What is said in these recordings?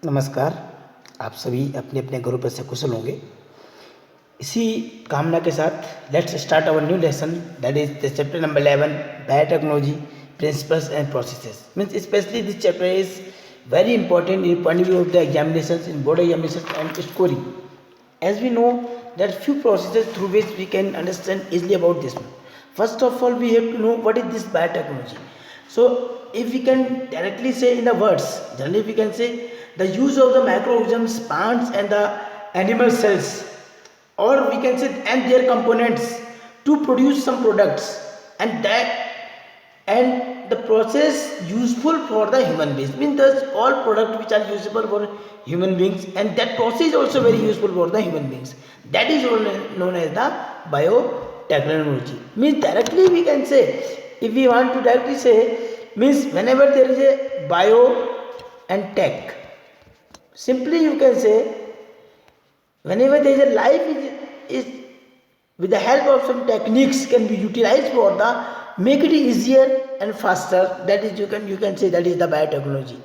नमस्कार। आप सभी अपने अपने घरों पर से कुशल होंगे। इसी कामना के साथ let's start our new lesson, that is the chapter number 11, biotechnology principles and processes. Means specially this chapter is very important in point of view of the examinations, in board examinations and scoring, as we know that few processes through which we can understand easily about this one. First of all, we have to know what is this biotechnology. So if we can directly say in the words, generally we can say the use of the microorganisms, plants and the animal cells, or we can say and their components to produce some products, and the process useful for the human beings, means thus all products which are usable for human beings, and that process is also very useful for the human beings, that is known as the biotechnology. Means directly we can say, if we want to directly say, means whenever there is a bio and tech, simply you can say whenever there is a life is with the help of some techniques can be utilized for the make it easier and faster, that is you can say that is the biotechnology,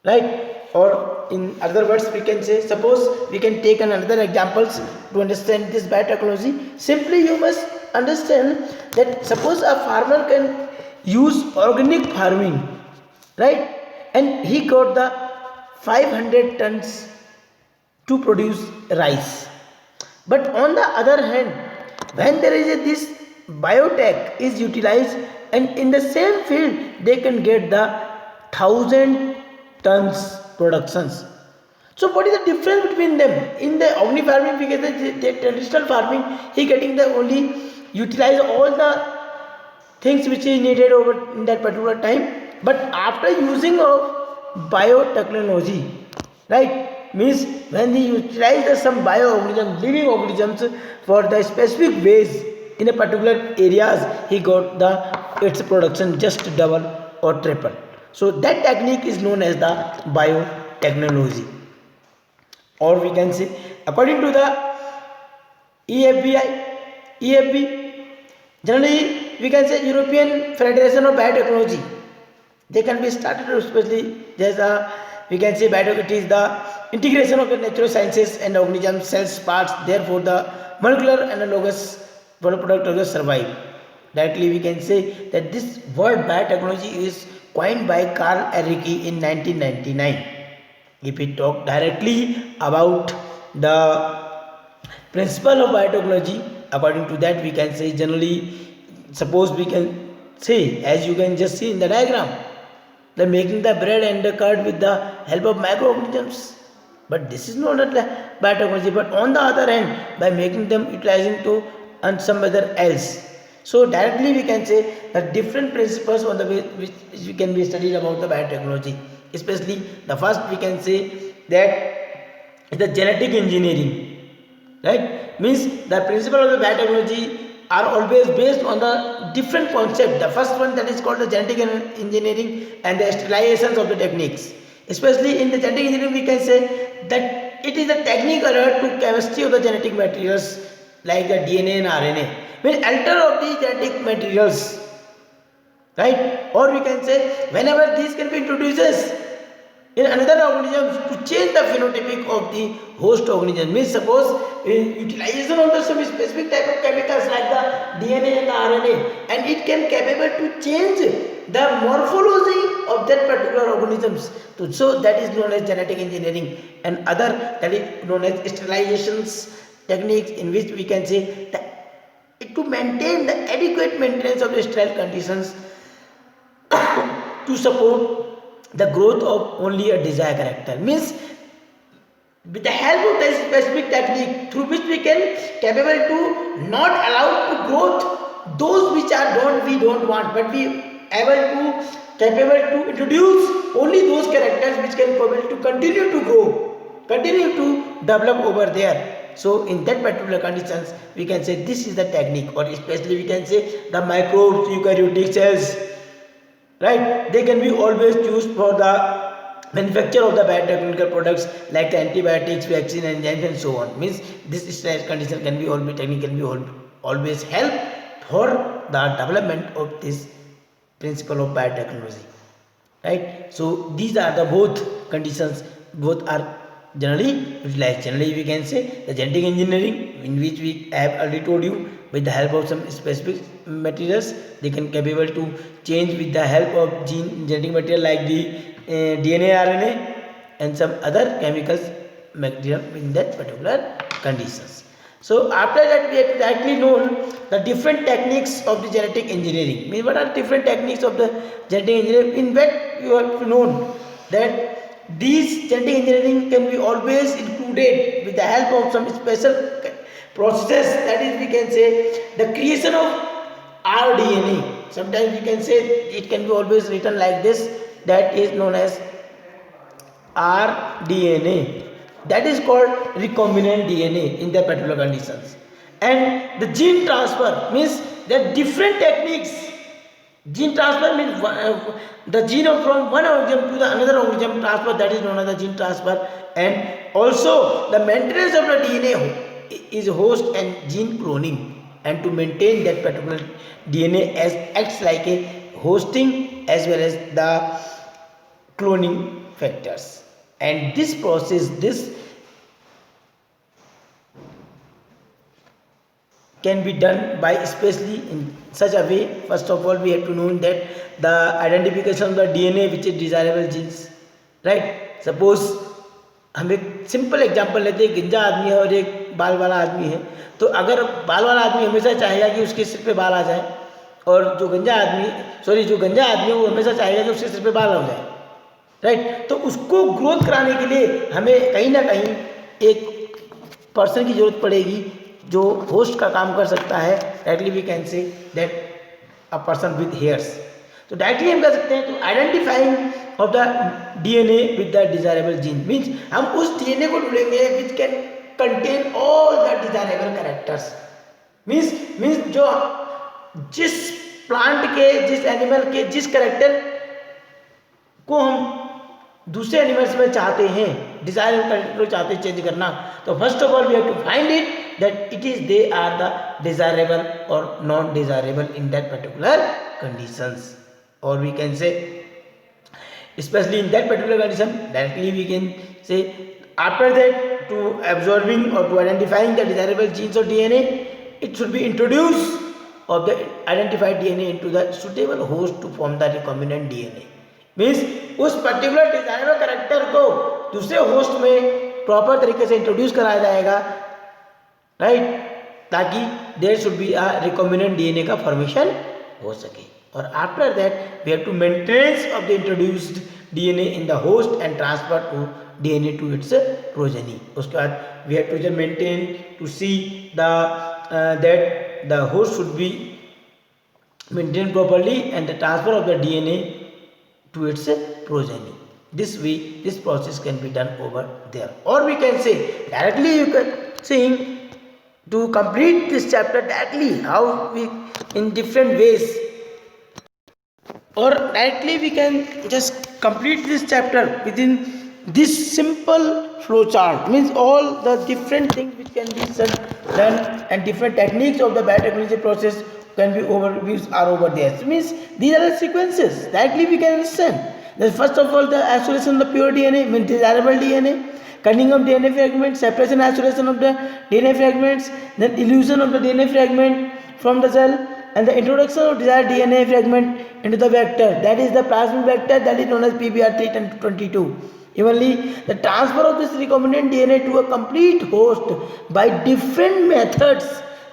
right? Or in other words we can say, suppose we can take another examples to understand this biotechnology. Simply you must understand that suppose a farmer can use organic farming, right? And he got the 500 tons to produce rice. But on the other hand, when there is this biotech is utilized, and in the same field they can get the 1,000 tons productions. So what is the difference between them? In the organic farming, we get the traditional farming, he getting the only utilize all the things which is needed over in that particular time. But after using of biotechnology, right, means when we utilize some bioorganisms, living organisms for the specific ways in a particular areas, he got the its production just double or triple. So that technique is known as the biotechnology. Or we can say, according to the EFB, generally we can say European Federation of Biotechnology, they can be started, especially there's a, we can say biotech, it is the integration of the natural sciences and organism cells parts, therefore the molecular analogous for the product of the survive. Directly we can say that this word biotechnology is coined by Carl Ericke in 1999. If we talk directly about the principle of biotechnology, according to that we can say, generally suppose we can say, as you can just see in the diagram, they're making the bread and the curd with the help of microorganisms. But this is not a biotechnology. But on the other hand, by making them utilizing to and some other else. So directly we can say that different principles on the way which can be studied about the biotechnology. Especially the first we can say that is the genetic engineering, right? Means the principle of the biotechnology are always based on the different concept. The first one, that is called the genetic engineering and the sterilizations of the techniques. Especially in the genetic engineering we can say that it is a technical to chemistry of the genetic materials like the DNA and RNA, will alter of the genetic materials, right? Or we can say whenever these can be introduced in another organism to change the phenotypic of the host organism. Means suppose utilization of the some specific type of chemicals like the DNA and the RNA, and it can capable to change the morphology of that particular organisms. So that is known as genetic engineering. And other, that is known as sterilizations techniques, in which we can say that to maintain the adequate maintenance of the sterile conditions to support the growth of only a desired character. Means with the help of this specific technique through which we can capable to not allow to growth those which are we don't want, but we able to capable to introduce only those characters which can capable to continue to grow, continue to develop over there. So in that particular conditions we can say this is the technique. Or especially we can say the microbes, eukaryotic cells, right, they can be always used for the manufacture of the biotechnical products like the antibiotics, vaccine, enzymes and so on. Means this stress condition can be always technique can be always help for the development of this principle of biotechnology, right? So these are the both conditions both are generally utilized. Generally, we can say the genetic engineering, in which we have already told you, with the help of some specific materials, they can capable to change with the help of genetic material like the DNA, RNA, and some other chemicals material in that particular conditions. So after that, we have exactly known the different techniques of the genetic engineering. Means what are different techniques of the genetic engineering? In that you have known that these genetic engineering can be always included with the help of some special process. That is, we can say the creation of rDNA. Sometimes we can say it can be always written like this. That is known as rDNA. That is called recombinant DNA in the particular conditions. And the gene transfer means there are different techniques. Gene transfer means the gene from one organism to the another organism transfer, that is known as the gene transfer. And also the maintenance of the DNA is host and gene cloning, and to maintain that particular DNA as acts like a hosting as well as the cloning factors. And this process, this can be done by especially in such a way. First of all, we have to know that the identification of the DNA which is desirable genes, right? Suppose हम एक simple example लेते हैं, गंजा आदमी है और एक बाल वाला आदमी है, तो अगर बाल वाला आदमी हमेशा चाहेगा कि उसके सिर पे बाल आ जाए, और जो गंजा आदमी है वो हमेशा चाहेगा कि उसके सिर पे बाल हो जाए, राइट? तो उसको ग्रोथ कराने के लिए हमें कहीं ना कहीं एक पर्सन की जरूरत पड़ेगी जो होस्ट का काम कर सकता है. Directly we can say that a person with hairs. तो डायरेक्टली हम कह सकते हैं तो identifying of the DNA with the desirable gene means हम उस डीएनए को ढूंढेंगे which can contain all the desirable characters. Means जो जिस प्लांट के, जिस एनिमल के, जिस कैरेक्टर को हम दूसरे एनिमल्स में चाहते हैं, डिजायरेबल कैरेक्टर को चाहते हैं चेंज करना, तो first of all we have to find it that it is they are the desirable or non desirable in that particular conditions, or we can say especially in that particular condition directly we can say after that to absorbing or to identifying the desirable genes of DNA, it should be introduced of the identified DNA into the suitable host to form the recombinant DNA. means उस particular desirable character को दूसरे host में proper तरीके से introduce कराया जाएगा, right, ताकि there should be a recombinant DNA का फॉर्मेशन हो सके. और after that we have to maintenance of the introduced DNA in the host and transfer to DNA to its progeny. उसके बाद we have to just maintain to see the that the host should be maintain properly and the transfer of the DNA to its progeny. This way, this process can be done over there, or we can say directly you can seeing to complete this chapter directly how we in different ways, or directly we can just complete this chapter within this simple flow chart. Means all the different things which can be done and different techniques of the biotechnology process can be overviews are over there. So means these are the sequences directly we can understand. Then first of all the isolation of the pure DNA means desirable DNA, cutting of DNA fragments, separation and isolation of the DNA fragments, then elution of the DNA fragment from the cell, and the introduction of desired DNA fragment into the vector, that is the plasmid vector, that is known as PBR322. Evenly, the transfer of this recombinant DNA to a complete host by different methods,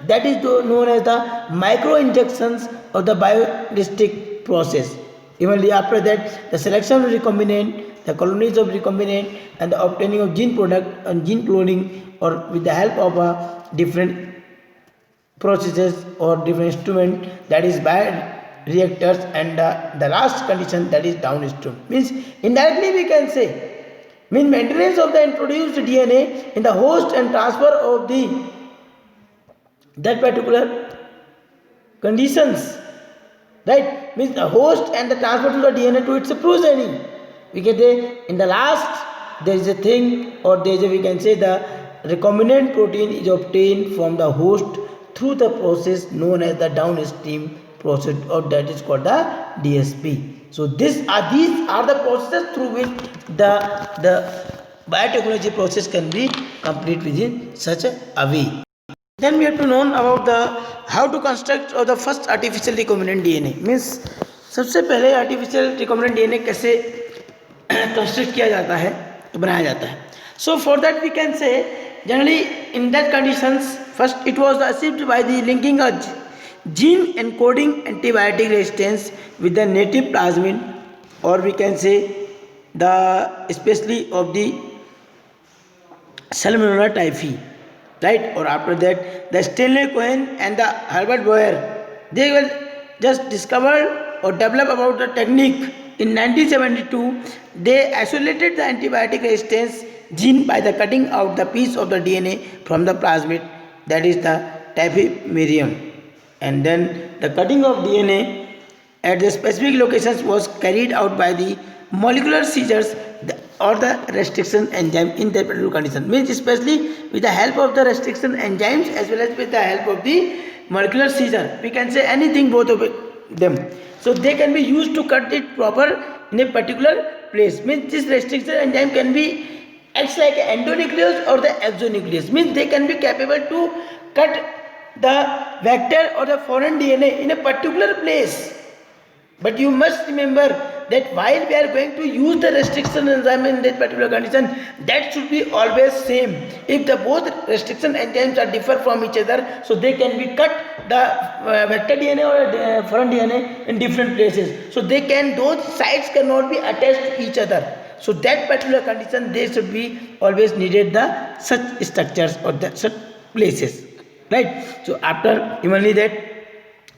that is known as the microinjections of the biolistic process. Evenly after that, the selection of recombinant, the colonies of recombinant, and the obtaining of gene product and gene cloning, or with the help of different processes or different instrument, that is bioreactors, and the last condition, that is downstream. Means indirectly we can say means maintenance of the introduced DNA in the host and transfer of the that particular conditions, right? Means the host and the transfer to the DNA to its progeny. We get in the last there is a thing, or there is a, we can say the recombinant protein is obtained from the host through the process known as the downstream process, or that is called the DSP. So these are the processes through which the biotechnology process can be complete within such a way. Then we have to know about the how to construct or the first artificial recombinant DNA. Means सबसे पहले artificial recombinant DNA कैसे construct किया जाता है, बनाया जाता है. So for that we can say generally in that conditions first it was achieved by the linking a gene encoding antibiotic resistance with the native plasmid, or we can say the especially of the Salmonella typhi, right? Or after that the Stanley Cohen and the Herbert Boyer, they will just discover or develop about the technique. In 1972 they isolated the antibiotic resistance gene by the cutting out the piece of the DNA from the plasmid, that is the typhimurium, and then the cutting of DNA at the specific locations was carried out by the molecular seizures or the restriction enzyme in that particular condition. Means especially with the help of the restriction enzymes as well as with the help of the molecular seizure, we can say anything both of them. So they can be used to cut it proper in a particular place. Means this restriction enzyme can be acts like endonuclease or the exonuclease. Means they can be capable to cut the vector or the foreign DNA in a particular place. But you must remember that while we are going to use the restriction enzyme in that particular condition, that should be always same. If the both restriction enzymes are differ from each other, so they can be cut the vector DNA or foreign DNA in different places. So they can, those sites cannot be attached to each other. So that particular condition, they should be always needed the such structures or the such places, right? So after evenly that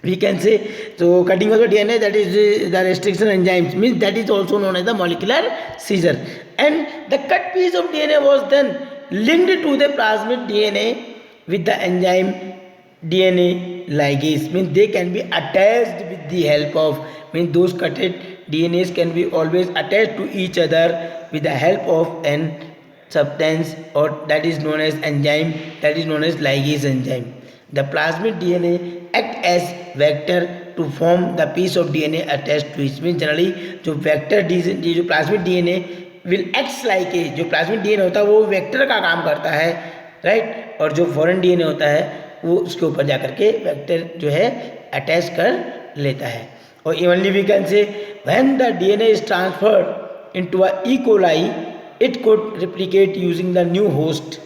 we can say, so cutting of the DNA, that is the restriction enzymes, means that is also known as the molecular seizure, and the cut piece of DNA was then linked to the plasmid DNA with the enzyme DNA ligase. Means they can be attached with the help of, means those cutted DNAs can be always attached to each other with the help of an substance, or that is known as enzyme, that is known as ligase enzyme. The plasmid DNA act as vector to form the piece of DNA attached to it. Means generally जो vector जो plasmid DNA will acts like a, जो plasmid DNA होता है वो vector का काम करता है, right? और जो foreign DNA होता है वो उसके ऊपर जाकर के vector जो है attach कर लेता है. और evenly we can say when the DNA is transferred into a E. coli, it could replicate using the new host,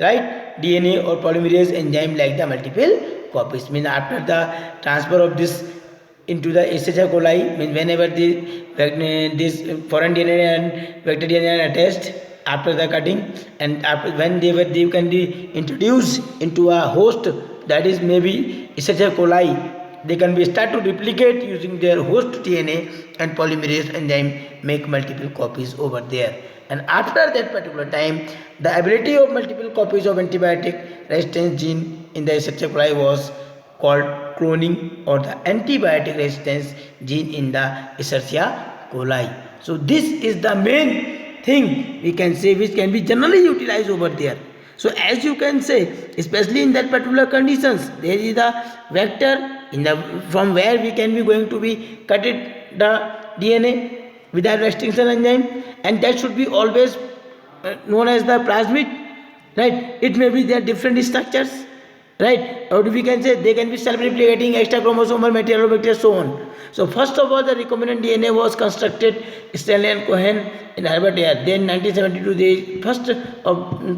right? DNA or polymerase enzyme like the multiple copies. Means after the transfer of this into the Escherichia coli, means whenever this foreign DNA and vector DNA are attached after the cutting, and after when they can be introduced into a host, that is maybe Escherichia coli, they can be start to replicate using their host DNA, and polymerase enzyme make multiple copies over there. And after that particular time, the ability of multiple copies of antibiotic resistance gene in the Escherichia coli was called cloning, or the antibiotic resistance gene in the Escherichia coli. So this is the main thing we can say which can be generally utilized over there. So as you can say, especially in that particular conditions, there is the vector in the from where we can be going to be cut it the DNA with the restriction enzyme, and that should be always known as the plasmid, right? It may be there different structures, right? Or we can say they can be self-replicating extra chromosomal material, bacteria, so on. So first of all, the recombinant DNA was constructed Stanley and Cohen in Herbert Boyer. Then 1972, the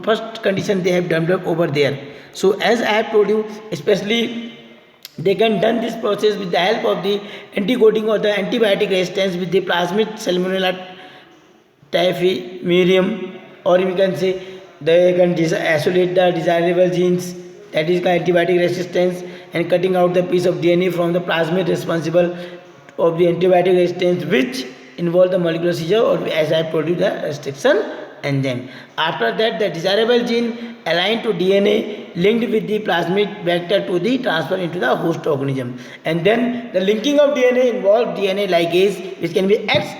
first condition they have developed over there. So as I have told you, especially they can done this process with the help of the anti-coating or the antibiotic resistance with the plasmid Salmonella typhimurium, or we can say they can isolate the desirable genes, that is the antibiotic resistance, and cutting out the piece of DNA from the plasmid responsible of the antibiotic resistance, which involve the molecular seizure, or as I told you, the restriction enzyme. After that, the desirable gene aligned to DNA linked with the plasmid vector to the transfer into the host organism, and then the linking of DNA involved DNA ligase, which can be acts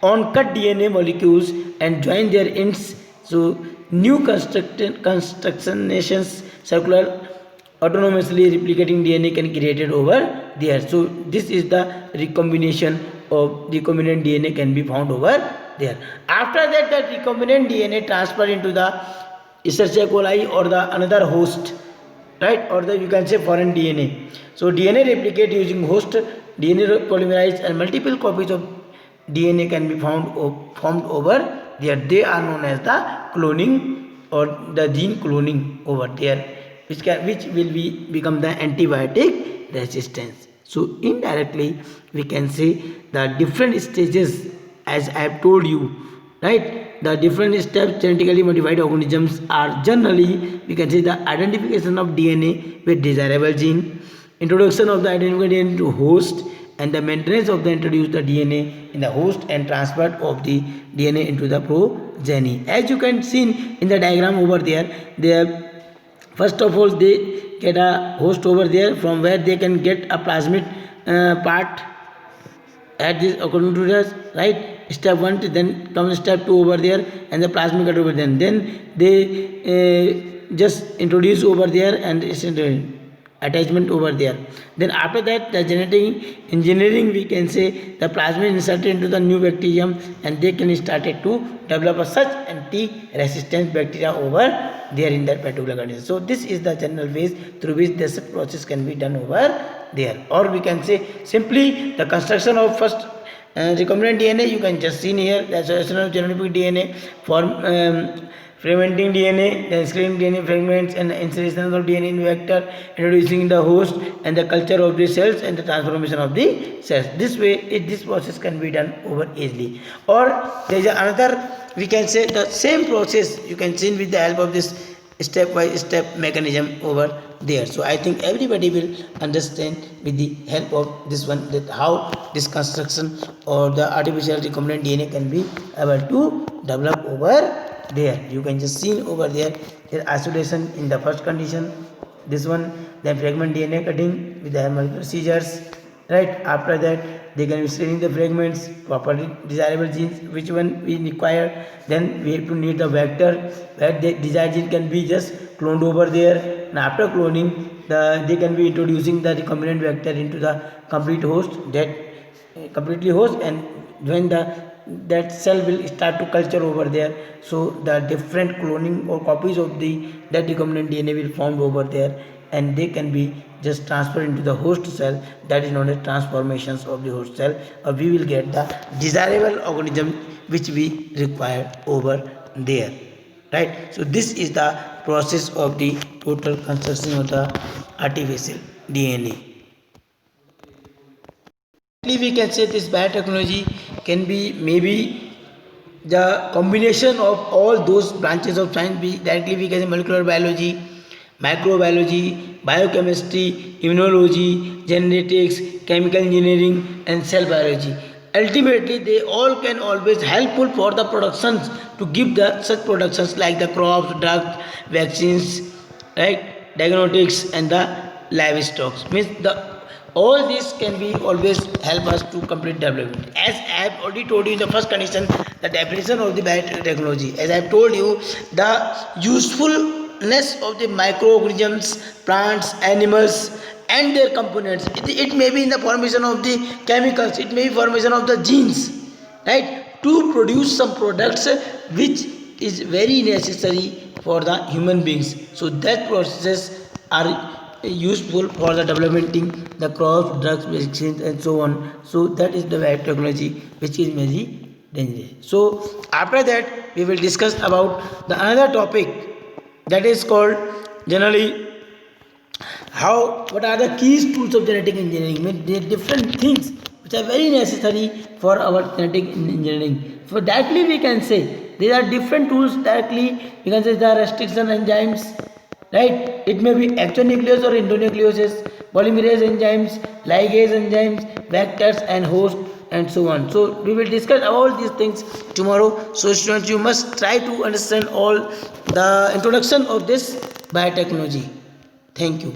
on cut DNA molecules and join their ends. So new constructions circular autonomously replicating DNA can be created over there. So this is the recombination of recombinant DNA can be found over there. After that, the recombinant DNA transferred into the Escherichia coli or the another host, right, or the you can say foreign DNA. So DNA replicate using host, DNA polymerase, and multiple copies of DNA can be formed over there. They are known as the cloning or the gene cloning over there, which will become the antibiotic resistance. So indirectly we can say the different stages, as I have told you, right? The different steps genetically modified organisms are generally, we can say, the identification of DNA with desirable gene, introduction of the identical DNA to host, and the maintenance of the introduced DNA in the host and transfer of the DNA into the progeny. As you can see in the diagram over there, first of all they get a host over there from where they can get a plasmid part at this according to this, right? Step 1, then comes step 2 over there, and the plasmid cut over there. Then they just introduce over there and attachment over there. Then after that, the genetic engineering, we can say, the plasmid inserted into the new bacterium, and they can started to develop a such anti-resistant bacteria over there in that particular condition. So this is the general ways through which this process can be done over there. Or we can say simply the construction of first recombinant DNA. You can just see here the association of genotypic DNA, fragmenting DNA, then screening DNA fragments, and insertion of DNA in vector, introducing the host, and the culture of the cells, and the transformation of the cells. This way, this process can be done over easily. Or there is another, we can say the same process you can see with the help of this step by step mechanism over there. So I think everybody will understand with the help of this one that how this construction or the artificial recombinant DNA can be able to develop over there. You can just see over there isolation in the first condition, this one, then fragment DNA cutting with the multiple procedures, right? After that they can be screening the fragments, properly desirable genes, which one we require. Then we have to need the vector where the desired gene can be just cloned over there, and after cloning they can be introducing the recombinant vector into the complete host, that completely host, and when that cell will start to culture over there, so the different cloning or copies of that recombinant DNA will formed over there, and they can be just transferred into the host cell. That is known as transformations of the host cell, or we will get the desirable organism which we require over there, right? So this is the process of the total construction of the artificial DNA. We can say this biotechnology can be maybe the combination of all those branches of science. Directly we can say molecular biology, microbiology, biochemistry, immunology, genetics, chemical engineering, and cell biology. Ultimately they all can always helpful for the productions to give the such productions like the crops, drugs, vaccines, right, diagnostics, and the livestock. Means the all this can be always help us to complete development. As I have already told you in the first condition, the definition of the biotechnology, as I have told you, the usefulness of the microorganisms, plants, animals, and their components. It may be in the formation of the chemicals, it may be formation of the genes, right, to produce some products which is very necessary for the human beings. So that processes are useful for the developing the crops, drugs, vaccines, and so on. So that is the biotechnology which is very dangerous. So after that we will discuss about the another topic that is called generally what are the key tools of genetic engineering. I mean, there are different things which are very necessary for our genetic engineering. So directly we can say there are different tools. Directly we can say the restriction enzymes, right? It may be exonuclease or endonucleases, polymerase enzymes, ligase enzymes, vectors, and host, and so on. So we will discuss all these things tomorrow. So students, you must try to understand all the introduction of this biotechnology. Thank you.